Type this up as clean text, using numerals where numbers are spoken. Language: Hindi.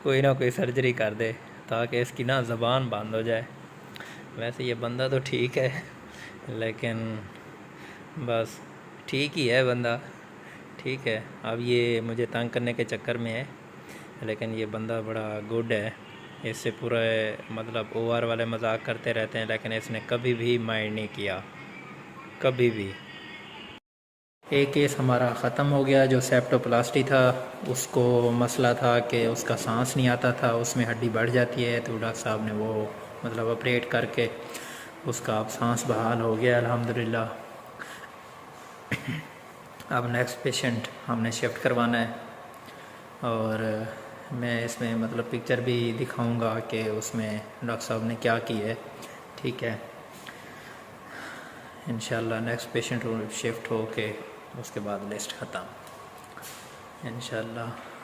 कोई ना कोई सर्जरी कर दे ताकि इसकी ना ज़बान बंद हो जाए। वैसे ये बंदा तो ठीक है, लेकिन बस ठीक ही है बंदा, ठीक है। अब ये मुझे तंग करने के चक्कर में है, लेकिन ये बंदा बड़ा गुड है। इससे पूरा मतलब ओआर वाले मजाक करते रहते हैं, लेकिन इसने कभी भी माइंड नहीं किया, कभी भी। एक केस हमारा ख़त्म हो गया जो सेप्टोप्लास्टी था। उसको मसला था कि उसका सांस नहीं आता था, उसमें हड्डी बढ़ जाती है, तो डॉक्टर साहब ने वो मतलब ऑपरेट करके उसका अब सांस बहाल हो गया अल्हम्दुलिल्लाह। अब नेक्स्ट पेशेंट हमने शिफ्ट करवाना है, और मैं इसमें मतलब पिक्चर भी दिखाऊंगा कि उसमें डॉक्टर साहब ने क्या की है, ठीक है। इंशाल्लाह नेक्स्ट पेशेंट शिफ्ट हो के उसके बाद लिस्ट ख़त्म इंशाल्लाह।